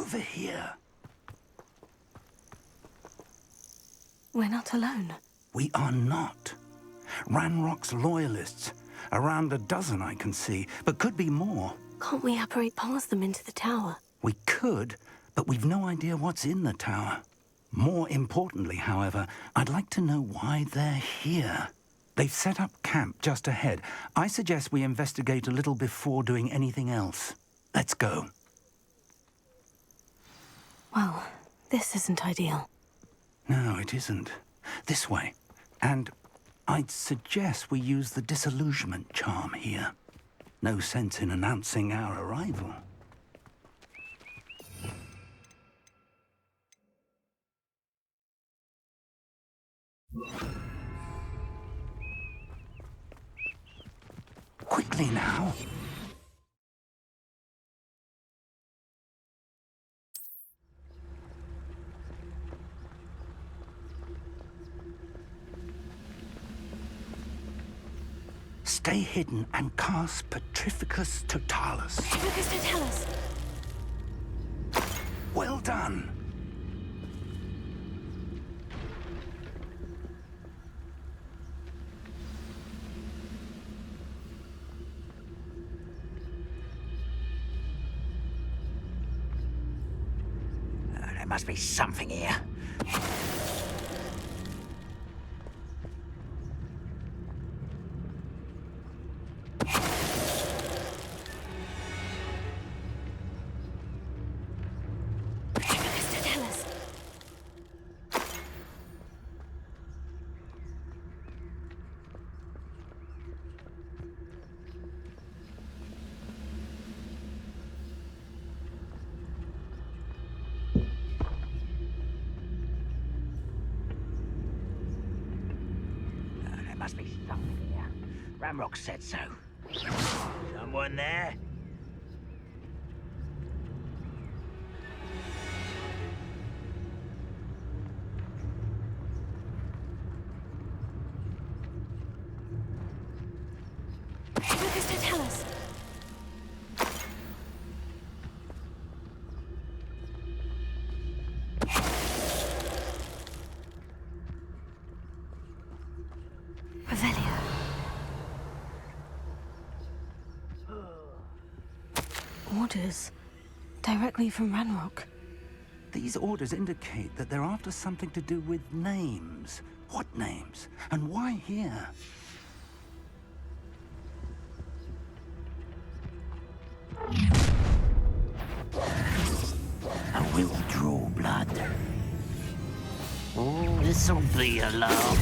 over here. We're not alone. We are not. Ranrock's loyalists. Around a dozen I can see, but could be more. Can't we apparate past them into the tower? We could, but we've no idea what's in the tower. More importantly, however, I'd like to know why they're here. They've set up camp just ahead. I suggest we investigate a little before doing anything else. Let's go. Well, this isn't ideal. No, it isn't. This way. And I'd suggest we use the disillusionment charm here. No sense in announcing our arrival. Quickly now. Stay hidden and cast Petrificus Totalis. Petrificus Totalis. Well done. There must be something here. Must be something here. Ramrock said so. Someone there? Petrificus Totalis. Orders. Directly from Ranrock. These orders indicate that they're after something to do with names. What names? And why here? I will draw blood. Oh, this'll be a lark.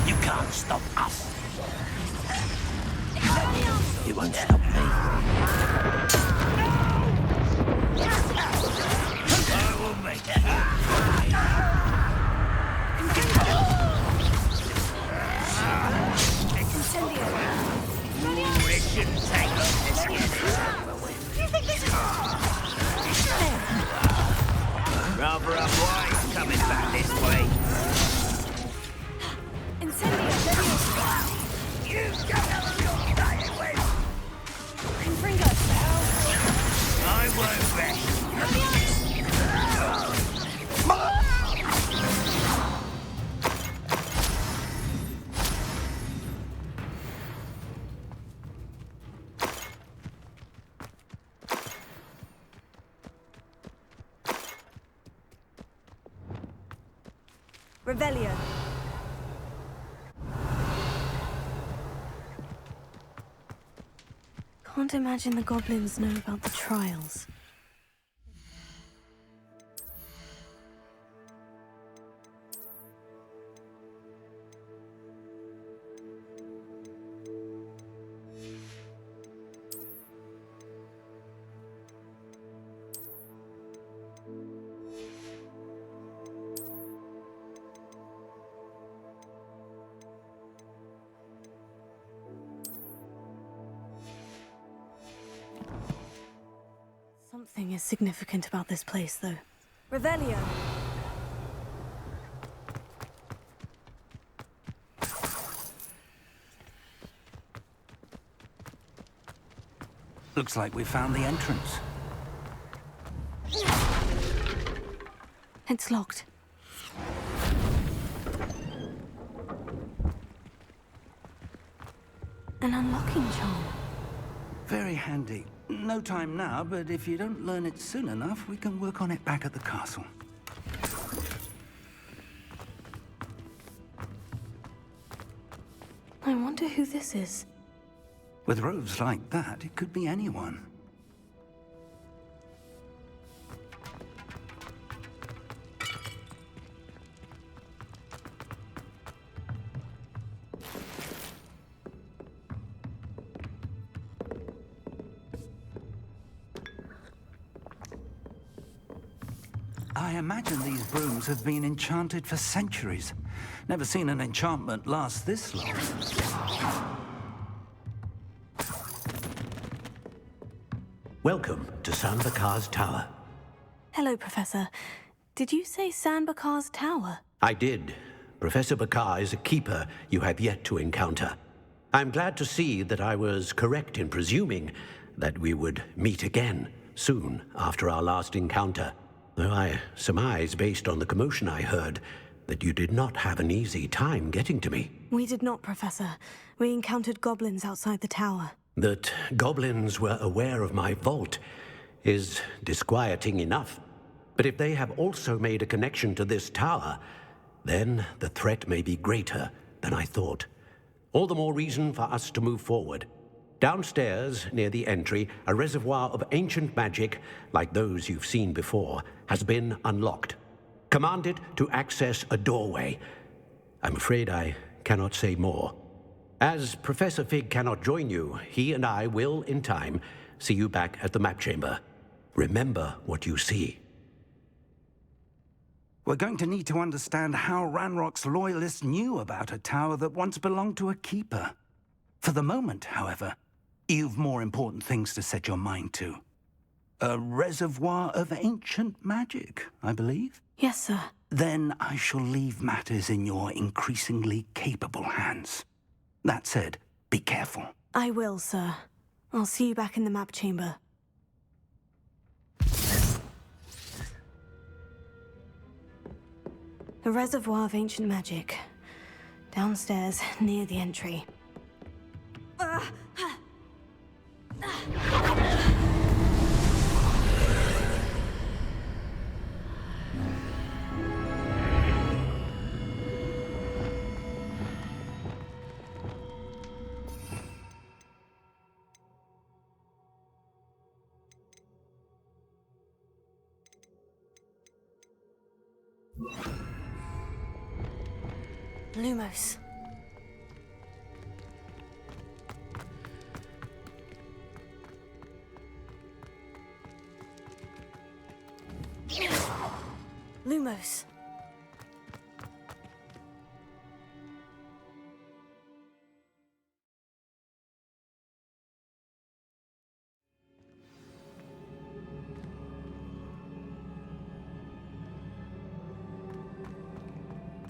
You can't stop us. You won't stop me. I will make it. Ooh, it shouldn't take long to get this over with. Rather unwise coming back this way. Incendio. You don't know who you're playing with. Confringo. I won't rest. Revelio. Can't imagine the goblins know about the trials. Something is significant about this place, though. Revelio. Looks like we found the entrance. It's locked. An unlocking charm. Very handy. No time now, but if you don't learn it soon enough, we can work on it back at the castle. I wonder who this is. With robes like that, it could be anyone. I imagine these brooms have been enchanted for centuries. Never seen an enchantment last this long. Welcome to Sanbakar's Tower. Hello, Professor. Did you say Sanbakar's Tower? I did. Professor Bakar is a keeper you have yet to encounter. I'm glad to see that I was correct in presuming that we would meet again soon after our last encounter. Though I surmise, based on the commotion I heard, that you did not have an easy time getting to me. We did not, Professor. We encountered goblins outside the tower. That goblins were aware of my vault is disquieting enough. But if they have also made a connection to this tower, then the threat may be greater than I thought. All the more reason for us to move forward. Downstairs, near the entry, a reservoir of ancient magic, like those you've seen before, has been unlocked. Command it to access a doorway. I'm afraid I cannot say more. As Professor Fig cannot join you, he and I will, in time, see you back at the map chamber. Remember what you see. We're going to need to understand how Ranrock's loyalists knew about a tower that once belonged to a keeper. For the moment, however, you've more important things to set your mind to. A reservoir of ancient magic, I believe? Yes, sir. Then I shall leave matters in your increasingly capable hands. That said, be careful. I will, sir. I'll see you back in the map chamber. A reservoir of ancient magic. Downstairs, near the entry. Lumos. Lumos.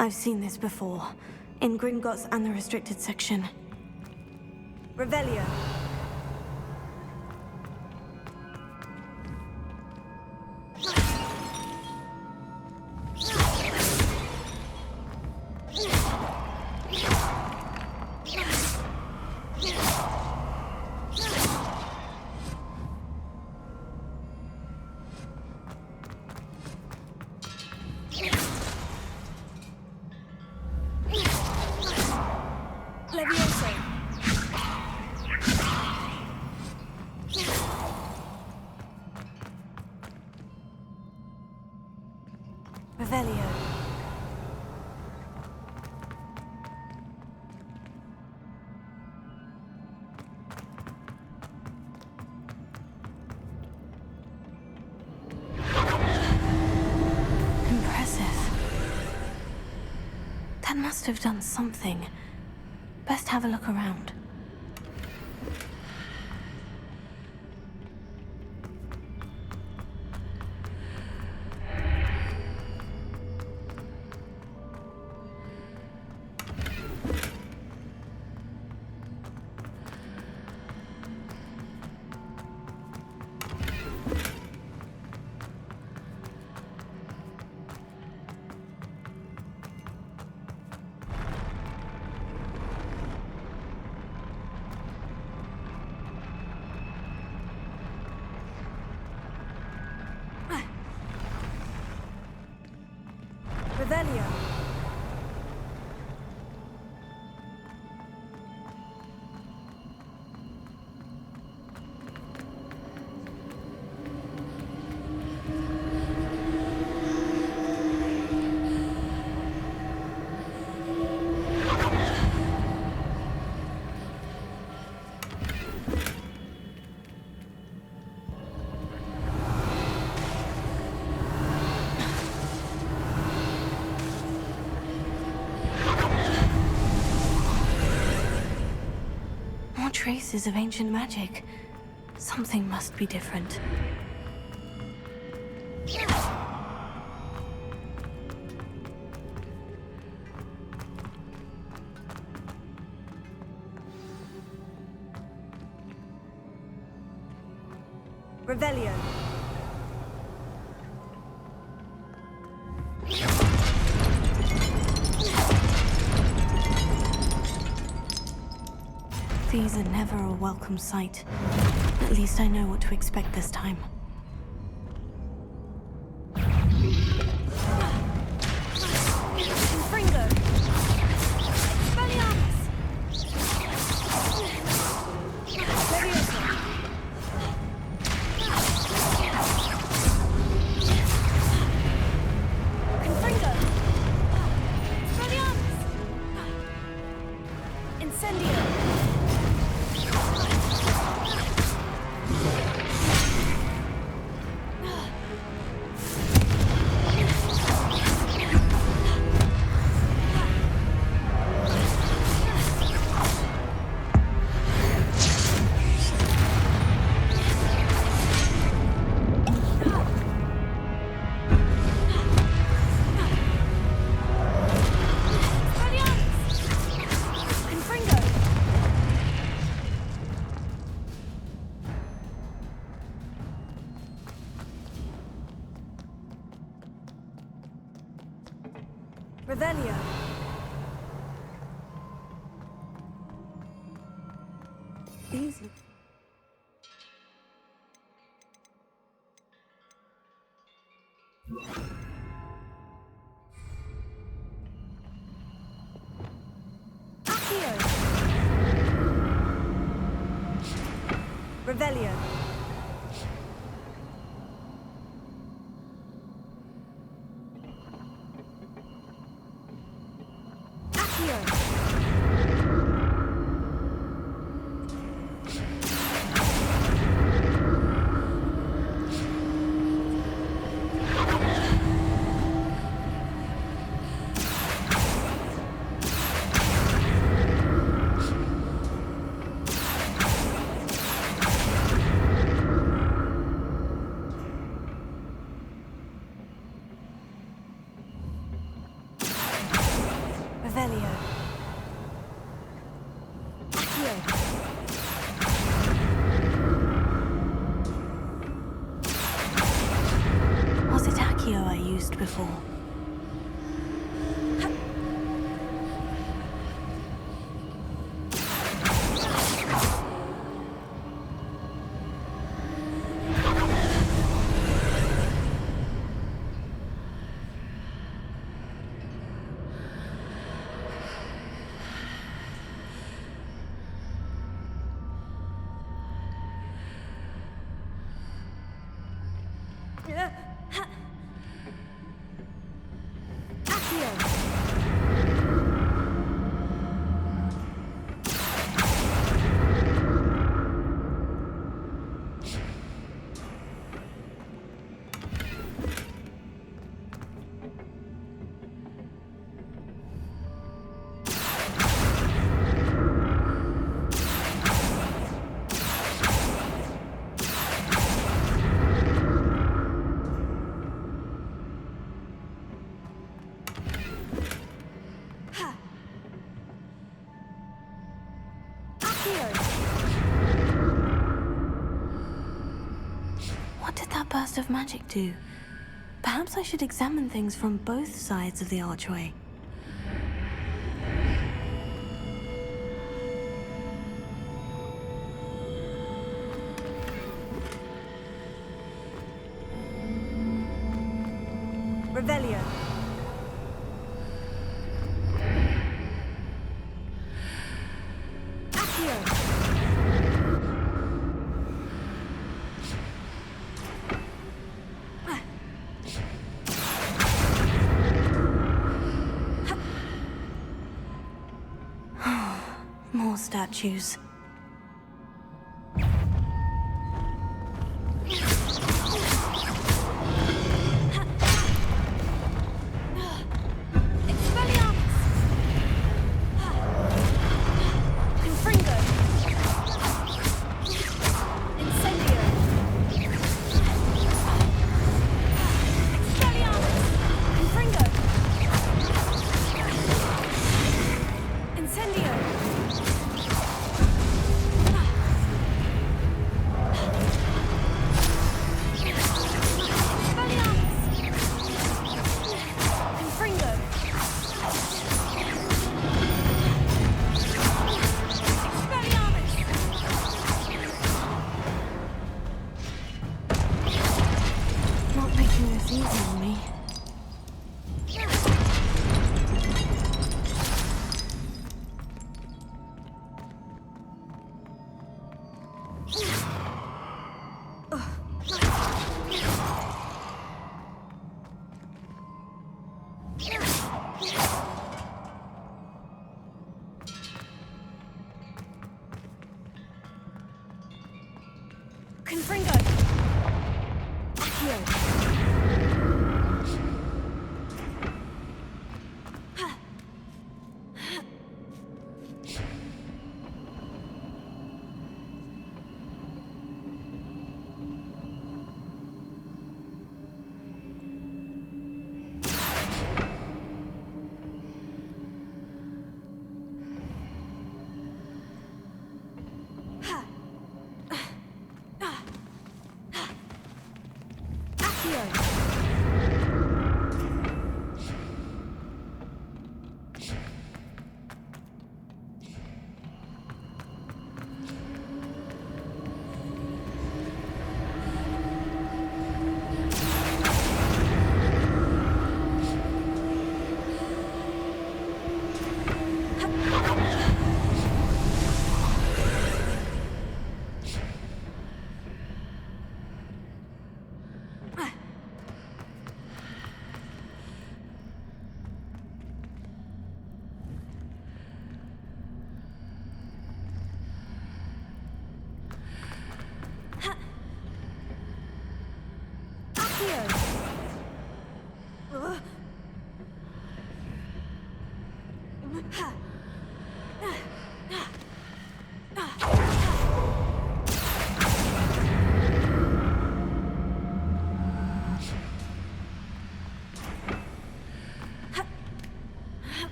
I've seen this before, in Gringotts and the restricted section. Revelio. Levioso. Revelio. Impressive. That must have done something. Best have a look around. traces of ancient magic. Something must be different. Revelio. These are never a welcome sight. At least I know what to expect this time. Fringo! Expelliarmus! Leviosa! Confringo! Expelliarmus! Incendio! Revelio. Easy. Accio. Revelio. Revelio. Accio. Was it Accio I used before? What did that burst of magic do? Perhaps I should examine things from both sides of the archway. Revelio. Accio. More statues. Expelliarmus! Confringo!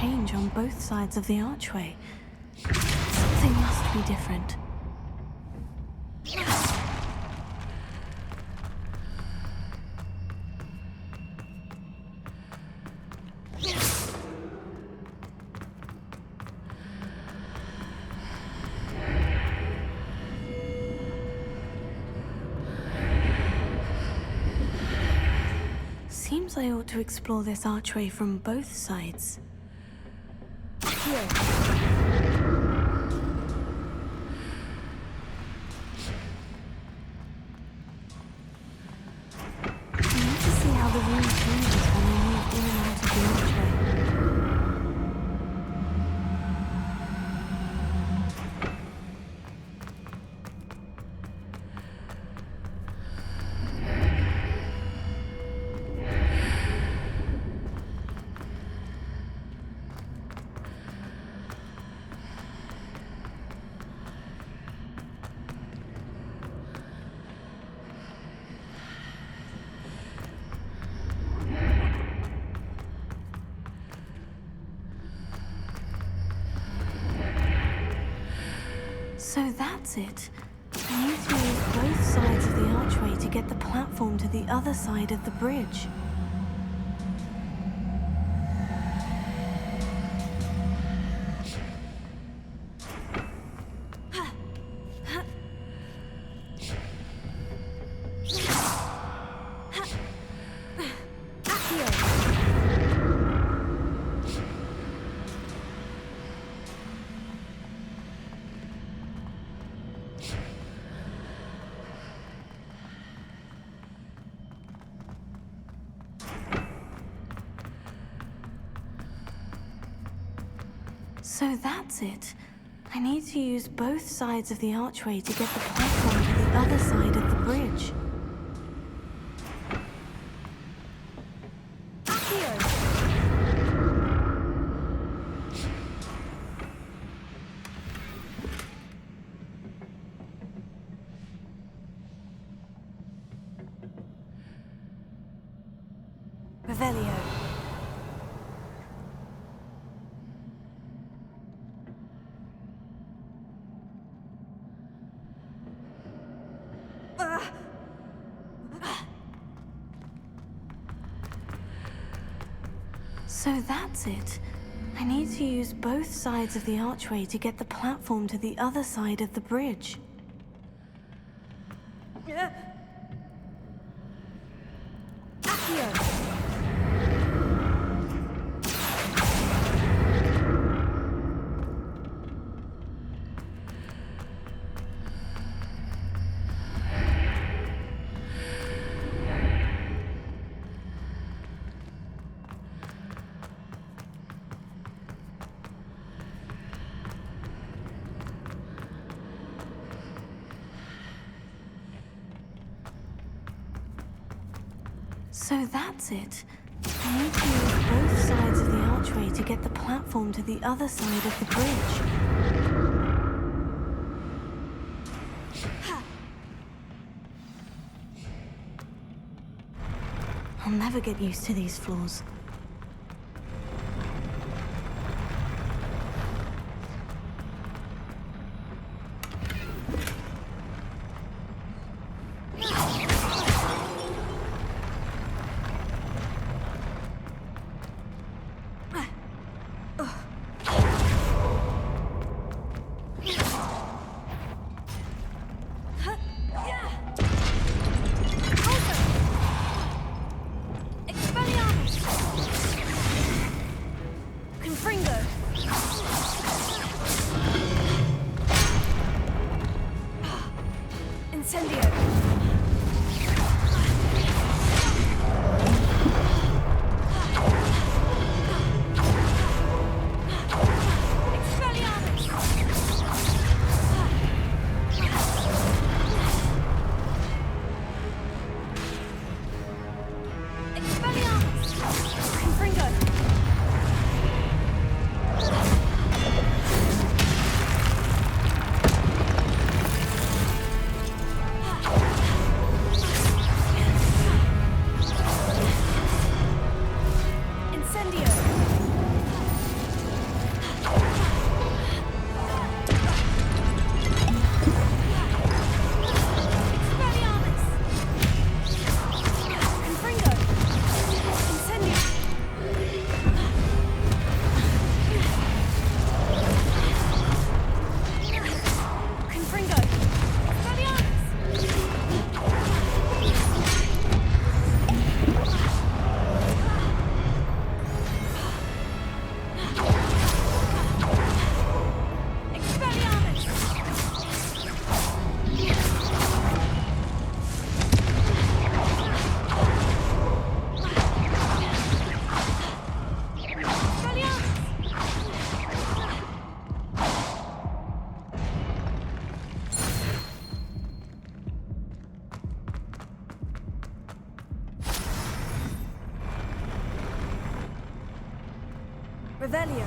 Change on both sides of the archway. Something must be different. Seems I ought to explore this archway from both sides. Here. I need to see how the room changes when I move in and out of the archway. So that's it. I need to use both sides of the archway to get the platform to the other side of the bridge. So that's it. I need to use both sides of the archway to get the platform to the other side of the bridge. Revelio. So that's it. I need to use both sides of the archway to get the platform to the other side of the bridge. So that's it. I need to use both sides of the archway to get the platform to the other side of the bridge. I'll never get used to these floors. Incendio. Revelio.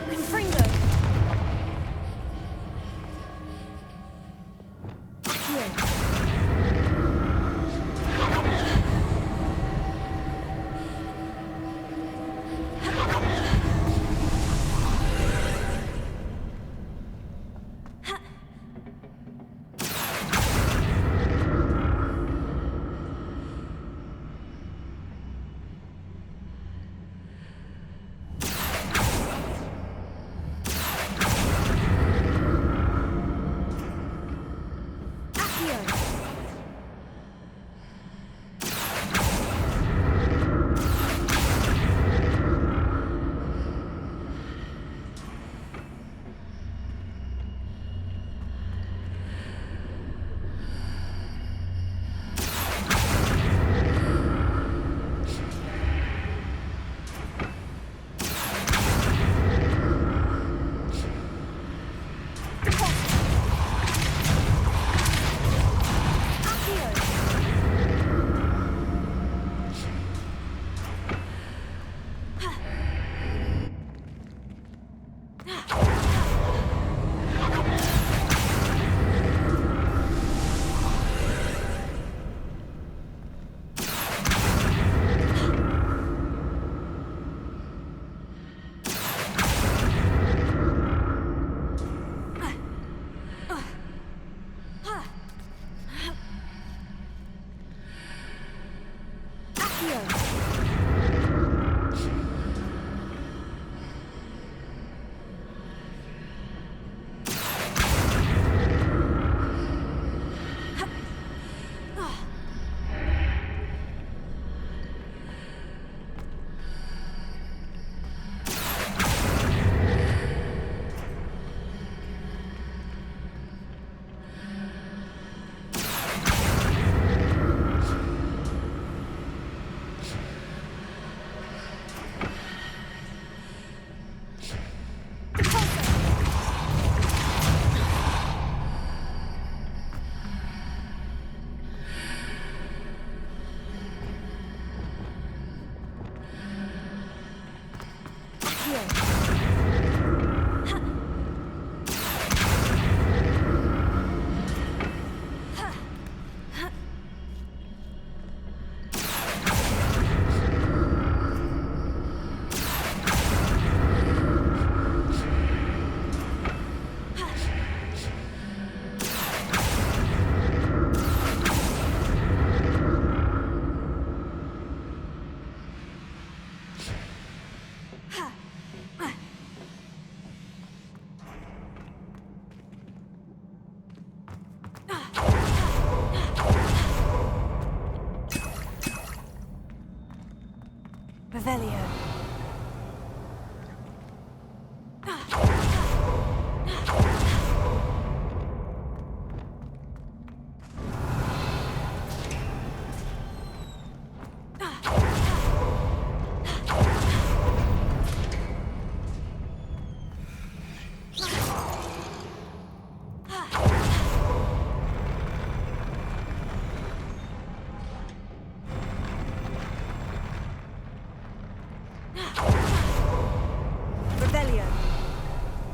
Confringo. Accio.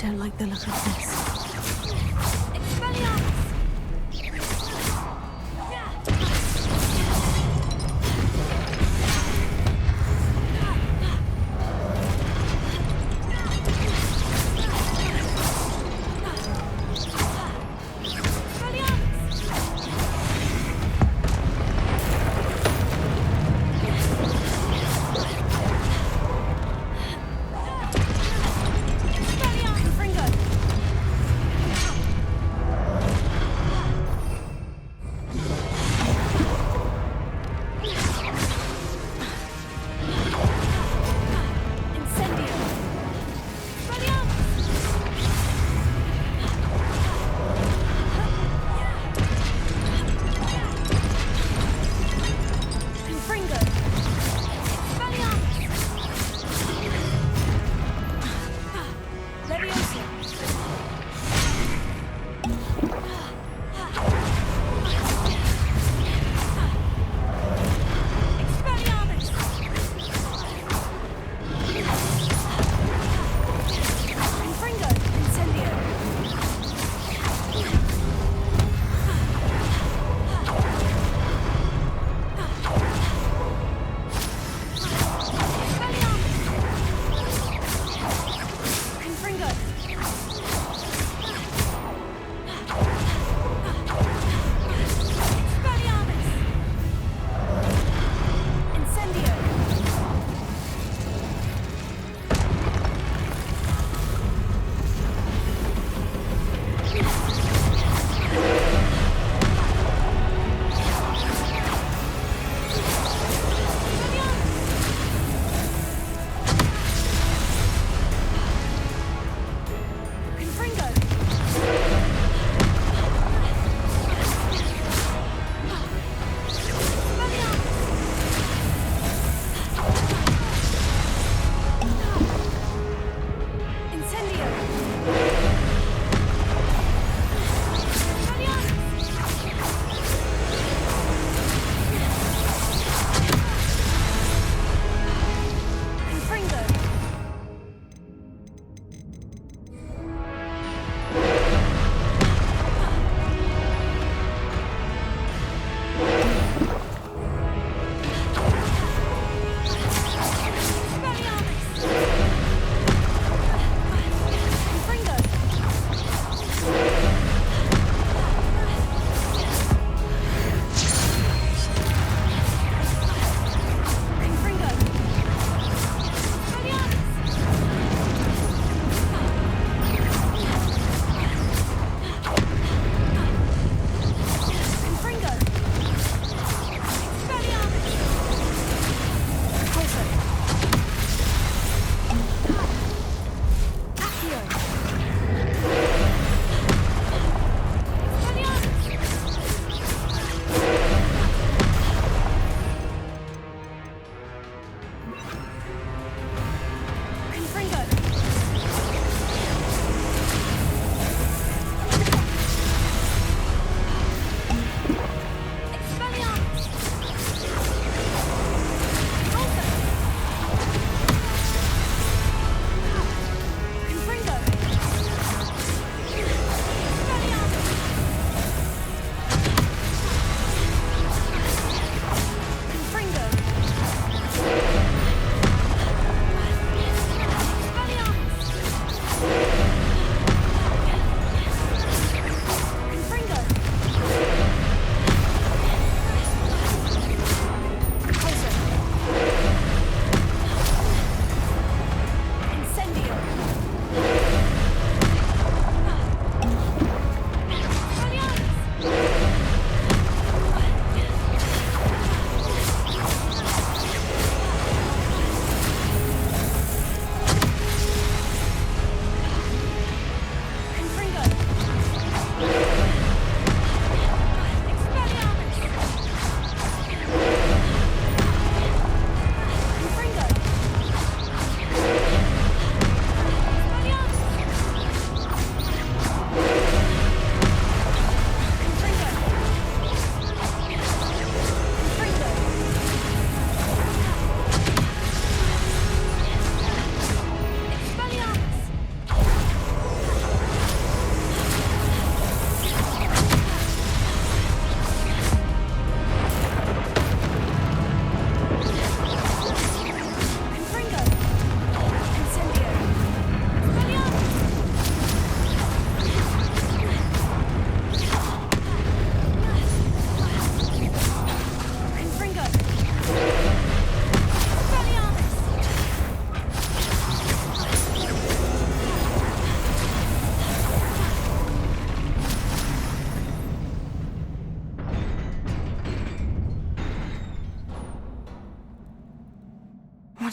Don't like the look of this.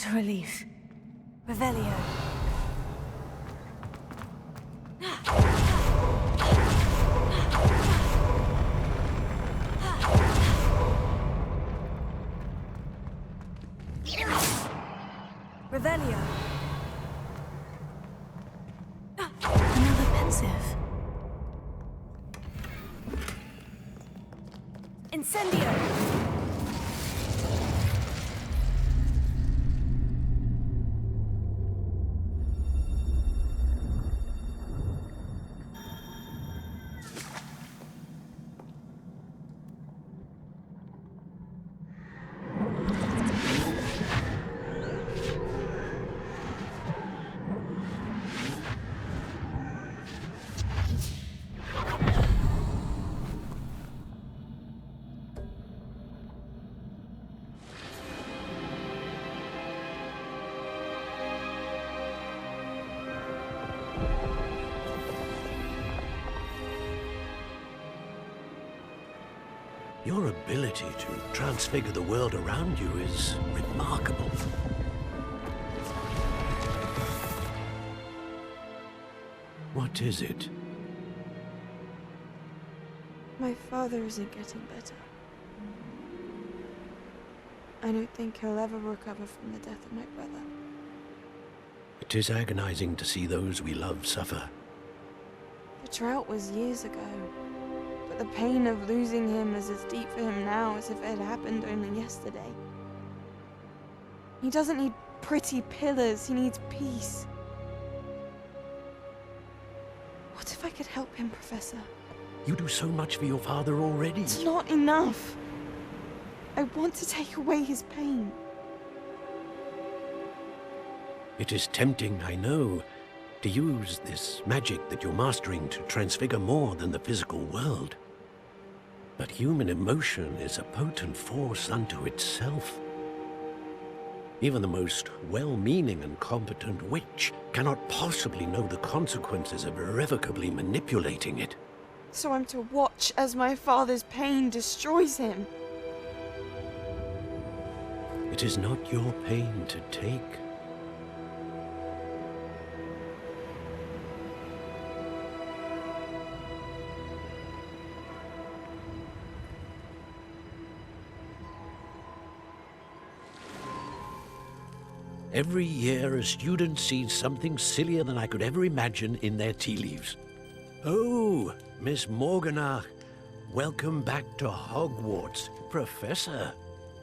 What a relief. Revelio. Revelio. Another pensive. Incendio. Your ability to transfigure the world around you is remarkable. What is it? My father isn't getting better. I don't think he'll ever recover from the death of my brother. It is agonizing to see those we love suffer. The drought was years ago, but the pain of losing him is as deep for him now as if it had happened only yesterday. He doesn't need pretty pillars, he needs peace. What if I could help him, Professor? You do so much for your father already. It's not enough. I want to take away his pain. It is tempting, I know, to use this magic that you're mastering to transfigure more than the physical world. But human emotion is a potent force unto itself. Even the most well-meaning and competent witch cannot possibly know the consequences of irrevocably manipulating it. So I'm to watch as my father's pain destroys him. It is not your pain to take. Every year, a student sees something sillier than I could ever imagine in their tea leaves. Oh, Miss Morganach, welcome back to Hogwarts, Professor.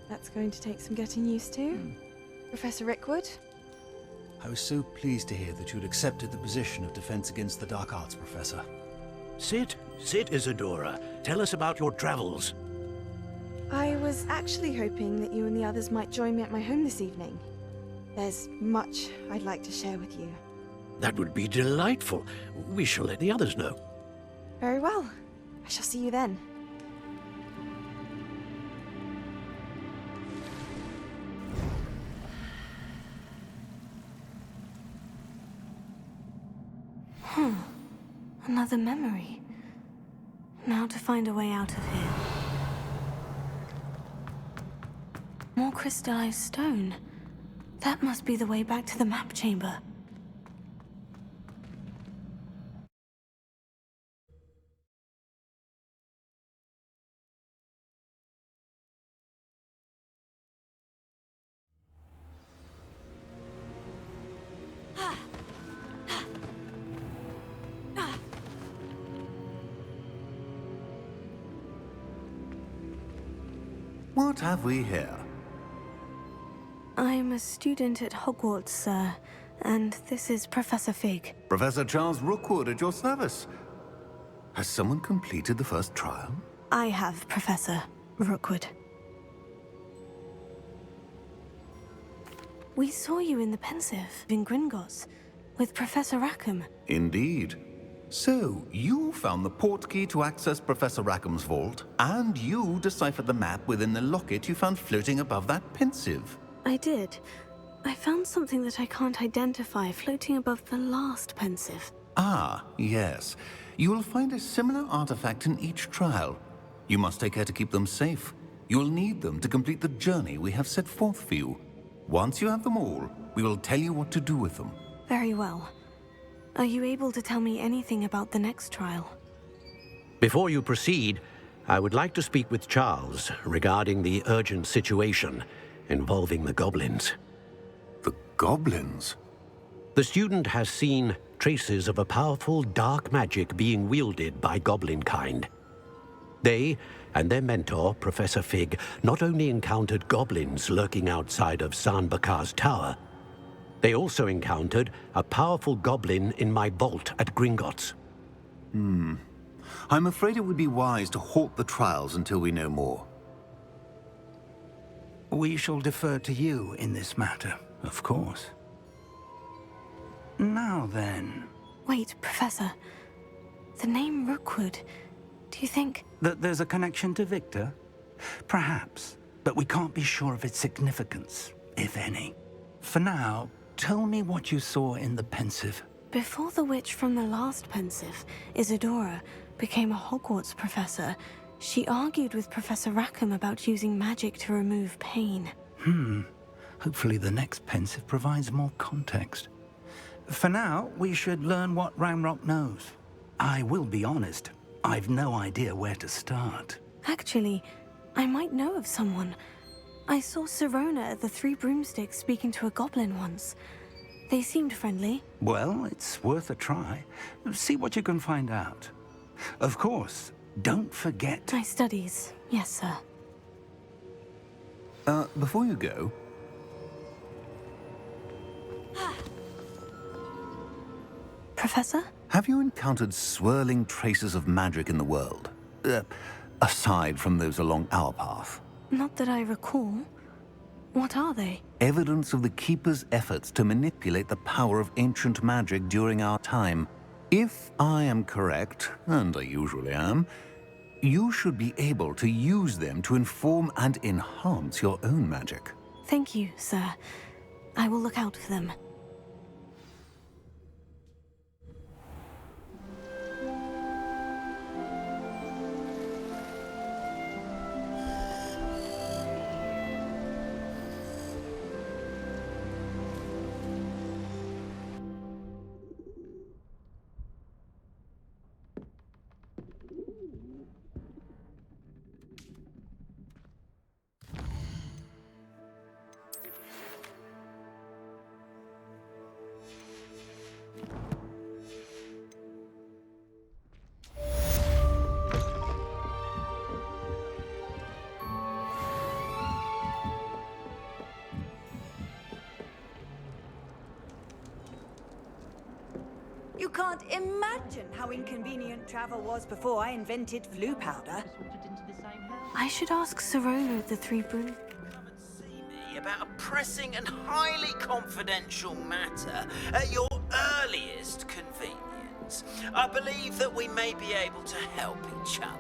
That's going to take some getting used to. Professor Rickwood? I was so pleased to hear that you'd accepted the position of Defense Against the Dark Arts, Professor. Sit, Isadora. Tell us about your travels. I was actually hoping that you and the others might join me at my home this evening. There's much I'd like to share with you. That would be delightful. We shall let the others know. Very well. I shall see you then. Another memory. Now to find a way out of here. More crystallized stone. That must be the way back to the map chamber. What have we here? I'm a student at Hogwarts, sir, and this is Professor Fig. Professor Charles Rookwood at your service. Has someone completed the first trial? I have, Professor Rookwood. We saw you in the Pensive in Gringotts with Professor Rackham. Indeed. So, you found the portkey to access Professor Rackham's vault, and you deciphered the map within the locket you found floating above that Pensive. I did. I found something that I can't identify floating above the last Pensive. Ah, yes. You will find a similar artifact in each trial. You must take care to keep them safe. You'll need them to complete the journey we have set forth for you. Once you have them all, we will tell you what to do with them. Very well. Are you able to tell me anything about the next trial? Before you proceed, I would like to speak with Charles regarding the urgent situation involving the goblins. The goblins? The student has seen traces of a powerful dark magic being wielded by goblin kind. They and their mentor, Professor Fig, not only encountered goblins lurking outside of Sanbakar's tower, they also encountered a powerful goblin in my vault at Gringotts. I'm afraid it would be wise to halt the trials until we know more. We shall defer to you in this matter, of course. Now then, Wait, Professor. The name Rookwood. Do you think... that there's a connection to Victor? Perhaps, but we can't be sure of its significance, if any. For now, tell me what you saw in the pensive. Before the witch from the last pensive, Isadora, became a Hogwarts professor, she argued with Professor Rackham about using magic to remove pain. Hopefully the next pensive provides more context. For now, we should learn what Ranrock knows. I will be honest, I've no idea where to start. Actually, I might know of someone. I saw Sirona at the Three Broomsticks speaking to a goblin once. They seemed friendly. Well, it's worth a try. See what you can find out. Of course, don't forget... My studies, yes, sir. Before you go, Professor? have you encountered swirling traces of magic in the world? Aside from those along our path. Not that I recall. What are they? Evidence of the Keeper's efforts to manipulate the power of ancient magic during our time. If I am correct, and I usually am, you should be able to use them to inform and enhance your own magic. Thank you, sir. I will look out for them. You can't imagine how inconvenient travel was before I invented flu powder. I should ask Sirona of the Three Broom... Come and see me about a pressing and highly confidential matter at your earliest convenience. I believe that we may be able to help each other.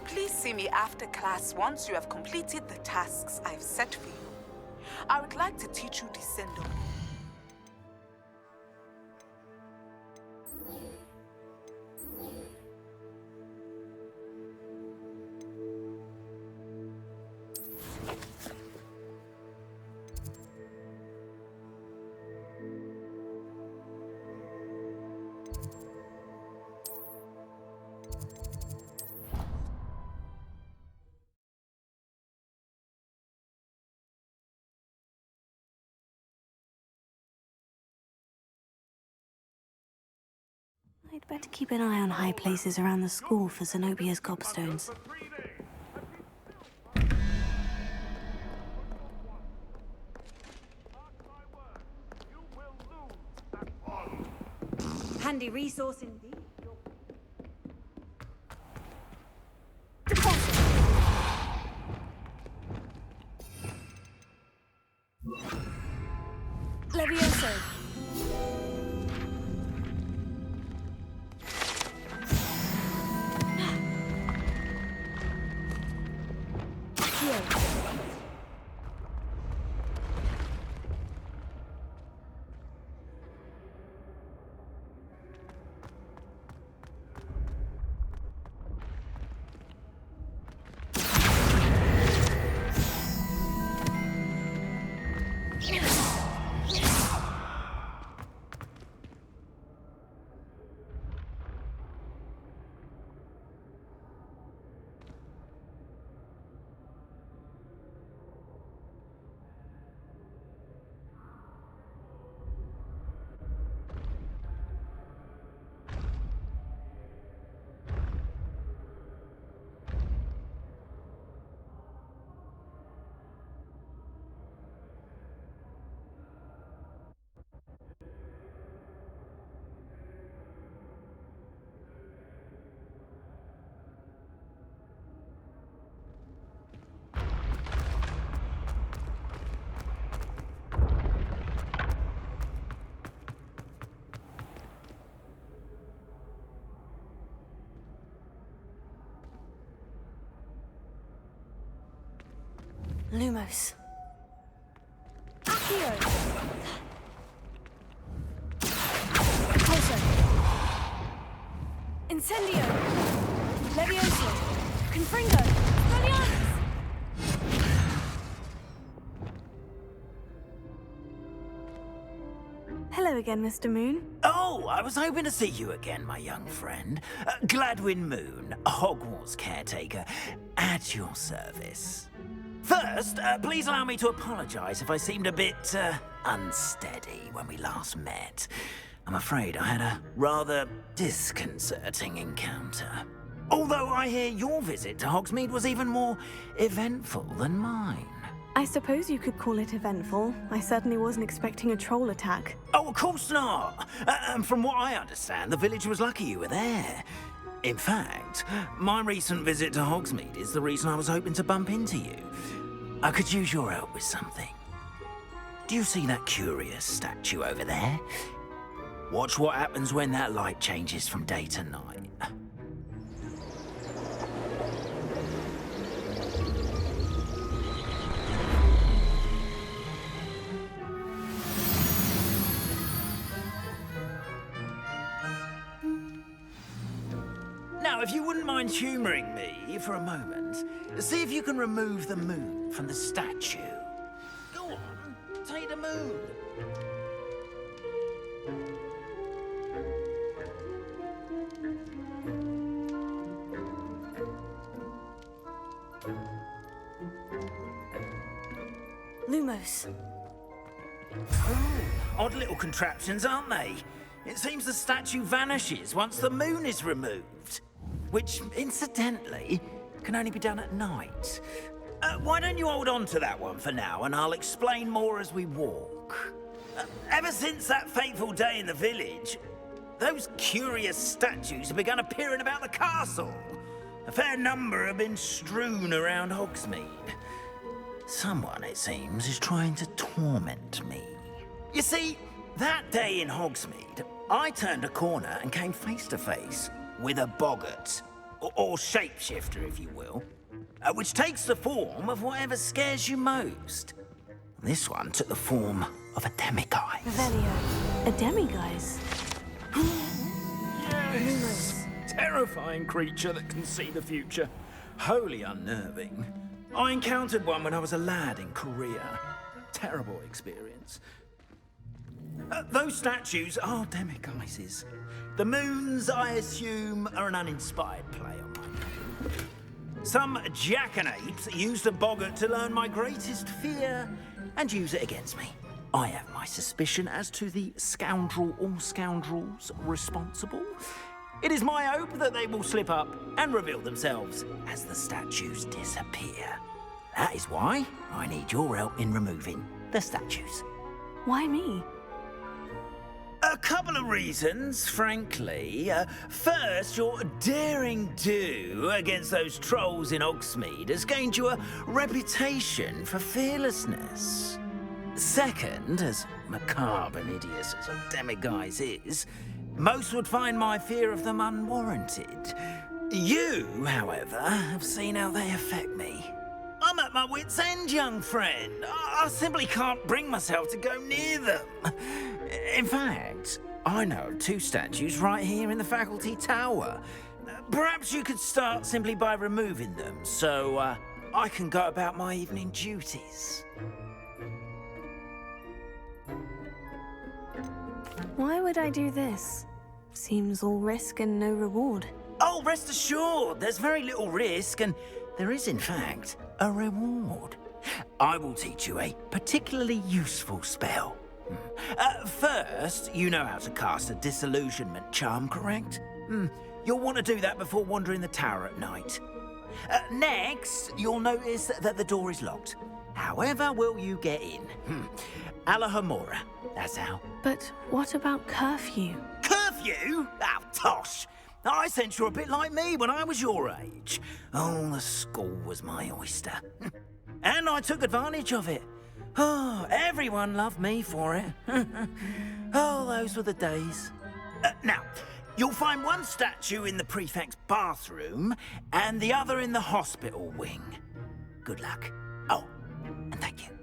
Please see me after class once you have completed the tasks I've set for you. I would like to teach you Descendo. I'd better keep an eye on high places around the school for Zenobia's gobstones. Handy resource indeed. Lumos. Accio! Pulso. Incendio! Levioso! Confringo! Expelliarmus! Hello again, Mr. Moon. Oh, I was hoping to see you again, my young friend. Gladwin Moon, Hogwarts caretaker, at your service. First, please allow me to apologize if I seemed a bit unsteady when we last met. I'm afraid I had a rather disconcerting encounter. Although I hear your visit to Hogsmeade was even more eventful than mine. I suppose you could call it eventful. I certainly wasn't expecting a troll attack. Oh, of course not. And from what I understand, the village was lucky you were there. In fact, my recent visit to Hogsmeade is the reason I was hoping to bump into you. I could use your help with something. Do you see that curious statue over there? Watch what happens when that light changes from day to night. Now, if you wouldn't mind humouring me for a moment, see if you can remove the moon from the statue. Go on, take the moon. Lumos. Odd little contraptions, aren't they? It seems the statue vanishes once the moon is removed. Which, incidentally, can only be done at night. Why don't you hold on to that one for now, and I'll explain more as we walk. Ever since that fateful day in the village, those curious statues have begun appearing about the castle. A fair number have been strewn around Hogsmeade. Someone, it seems, is trying to torment me. You see, that day in Hogsmeade, I turned a corner and came face to face with a boggart, or shapeshifter, if you will, which takes the form of whatever scares you most. This one took the form of a demiguise. Revelio. A demiguise? Yes! Terrifying creature that can see the future. Wholly unnerving. I encountered one when I was a lad in Korea. Terrible experience. Those statues are demiguises. The moons, I assume, are an uninspired play on my name. Some jackanapes used a boggart to learn my greatest fear and use it against me. I have my suspicion as to the scoundrel or scoundrels responsible. It is my hope that they will slip up and reveal themselves as the statues disappear. That is why I need your help in removing the statues. Why me? A couple of reasons, frankly. First, your daring do against those trolls in Hogsmeade has gained you a reputation for fearlessness. Second, as macabre and hideous as a demiguise is, most would find my fear of them unwarranted. You, however, have seen how they affect me. I'm at my wit's end, young friend. I simply can't bring myself to go near them. In fact, I know of two statues right here in the faculty tower. Perhaps you could start simply by removing them, so I can go about my evening duties. Why would I do this? Seems all risk and no reward. Oh, rest assured, there's very little risk, and there is, in fact, a reward. I will teach you a particularly useful spell. First, you know how to cast a disillusionment charm, correct? You'll want to do that before wandering the tower at night. Next, you'll notice that the door is locked. However will you get in? Alahomora, that's how. But what about curfew? Curfew? Oh, tosh! I sense you're a bit like me when I was your age. Oh, the school was my oyster. And I took advantage of it. Oh, everyone loved me for it. Oh, those were the days. Now, you'll find one statue in the prefect's bathroom and the other in the hospital wing. Good luck. Oh, Thank you.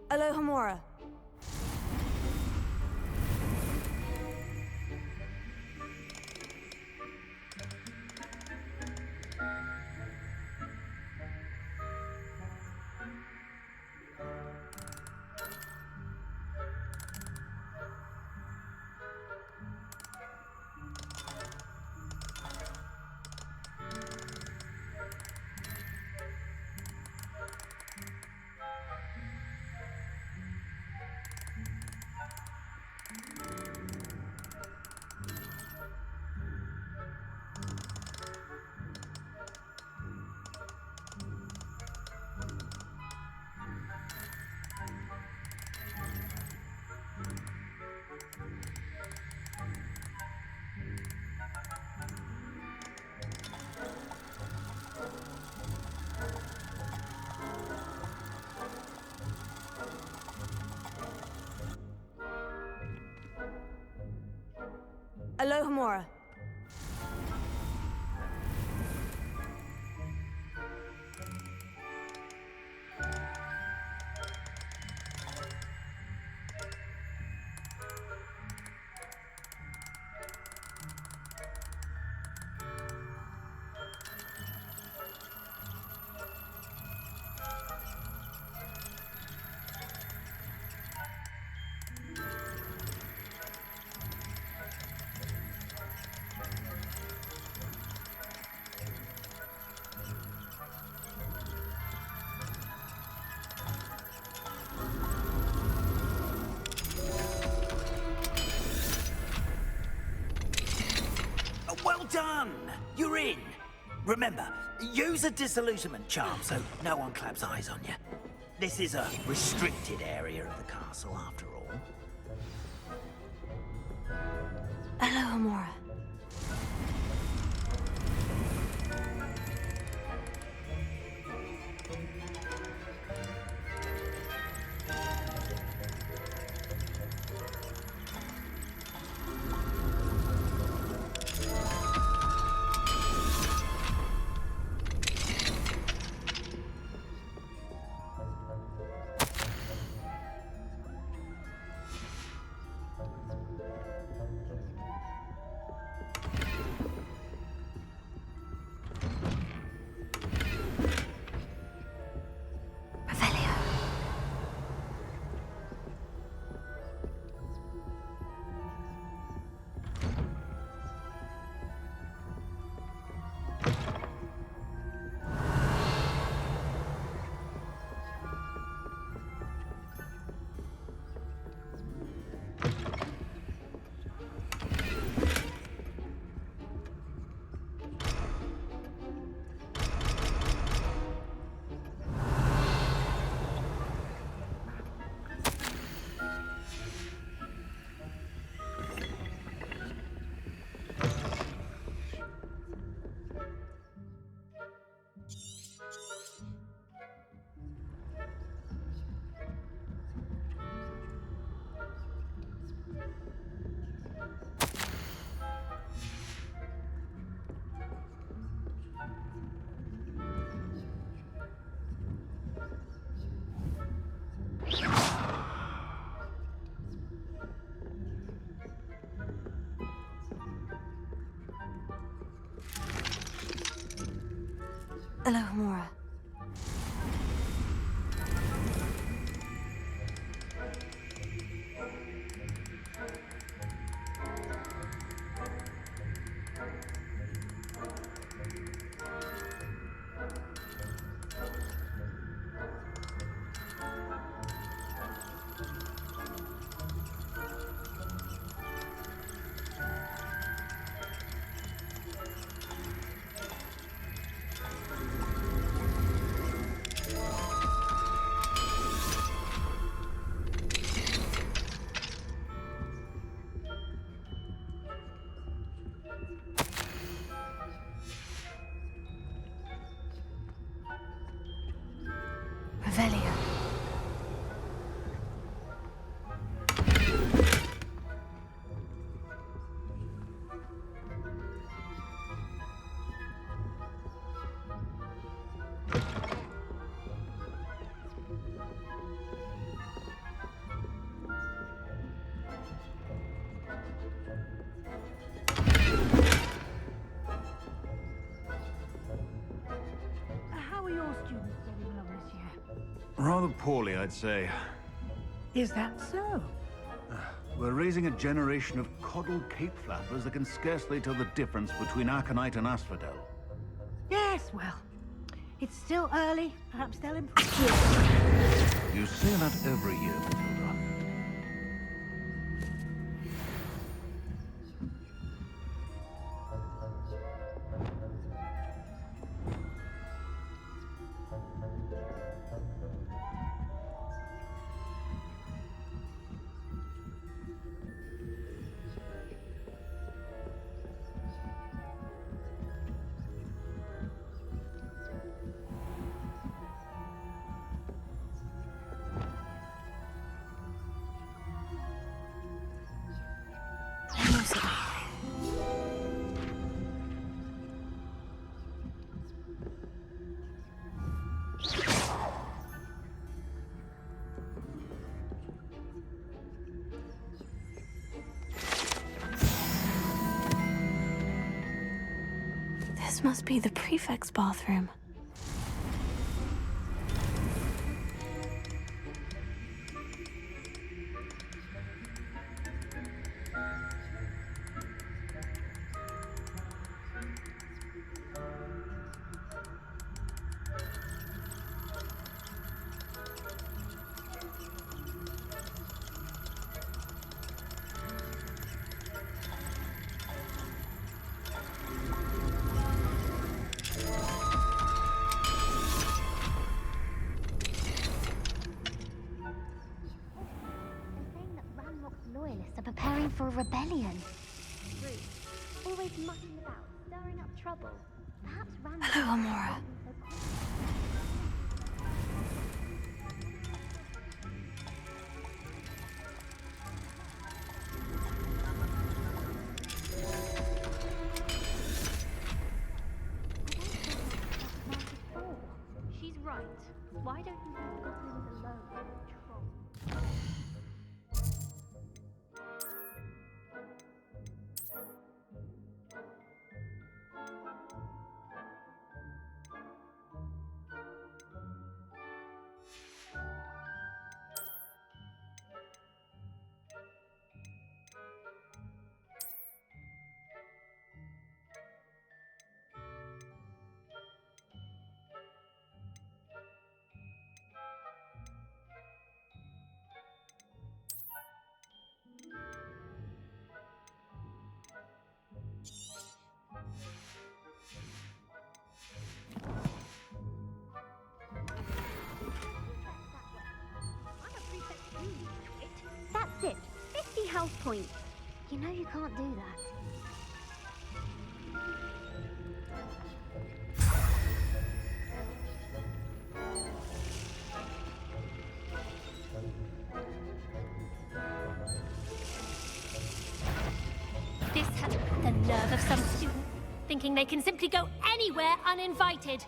Alohomora. Alohomora. Well done! You're in. Remember, use a disillusionment charm so no one claps eyes on you. This is a restricted area of the castle, after all. Alohomora. Alohomora. Revelio. How are your students getting along this year? Rather poorly, I'd say. Is that so? We're raising a generation of coddled cape flappers that can scarcely tell the difference between Aconite and Asphodel. Yes, well, it's still early. Perhaps they'll improve. You say that every year, Matilda. This must be the prefect's bathroom. Loyalists are preparing for a rebellion. Rude. Always mucking about, stirring up trouble. Perhaps Rand... Hello, Amora. She's right. Why don't you leave goblins alone, troll? That's it. 50 house points. You know you can't do that. This has the nerve of some student, thinking they can simply go anywhere uninvited.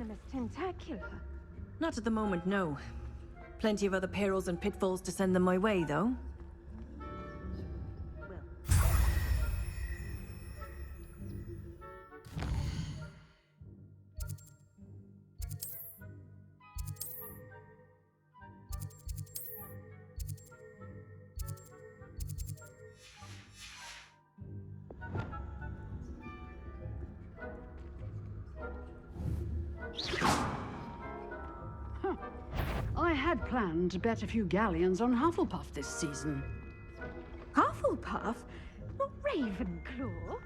venomous tentacular. Not at the moment, no. Plenty of other perils and pitfalls to send them my way, though. I had planned to bet a few galleons on Hufflepuff this season. Hufflepuff? Not Ravenclaw?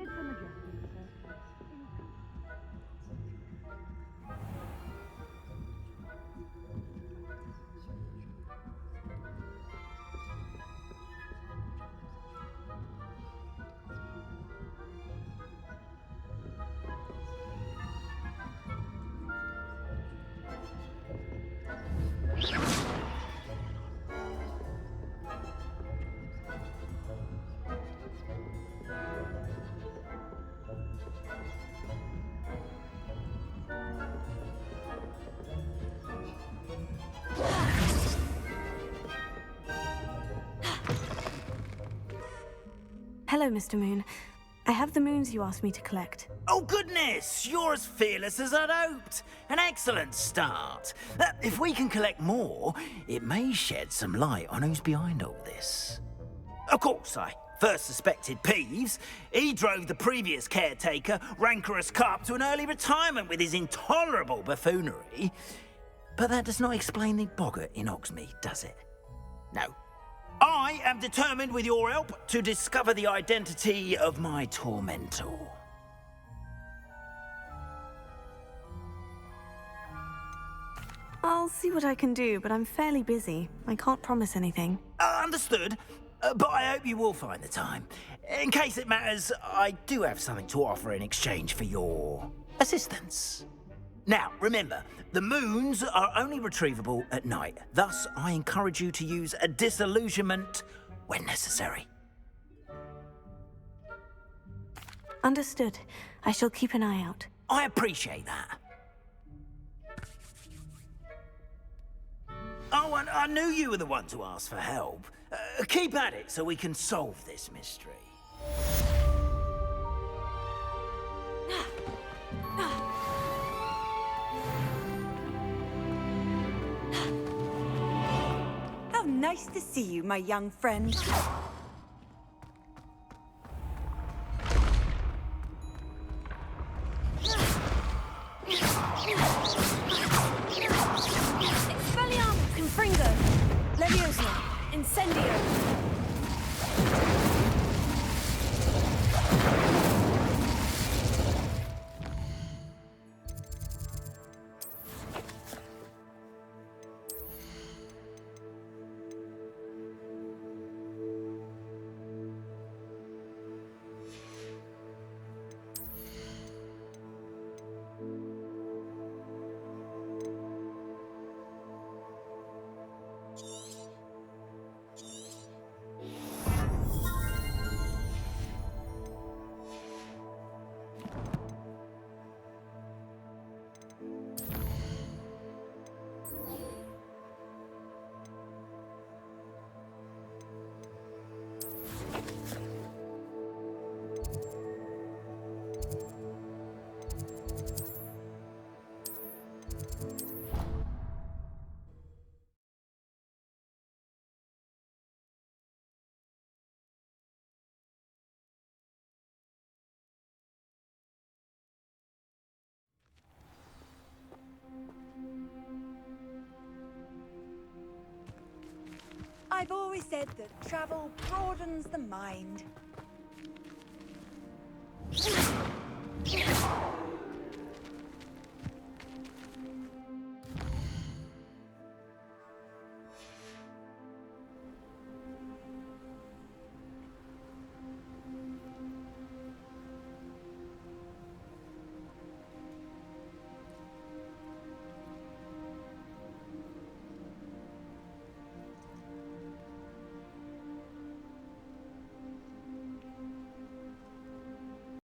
It's a majestic circle. Hello, Mr. Moon. I have the moons you asked me to collect. Oh, goodness! You're as fearless as I'd hoped. An excellent start. If we can collect more, it may shed some light on who's behind all this. Of course, I first suspected Peeves. He drove the previous caretaker, Rancorous Carp, to an early retirement with his intolerable buffoonery. But that does not explain the boggart in Hogsmeade, does it? No. I am determined, with your help, to discover the identity of my tormentor. I'll see what I can do, but I'm fairly busy. I can't promise anything. Understood, but I hope you will find the time. In case it matters, I do have something to offer in exchange for your assistance. Now, remember, the moons are only retrievable at night. Thus, I encourage you to use a disillusionment when necessary. Understood. I shall keep an eye out. I appreciate that. Oh, and I knew you were the one to ask for help. Keep at it so we can solve this mystery. How nice to see you, my young friend. It's Expelliarmus, Confringo, Leviosa, Incendio. I've always said that travel broadens the mind.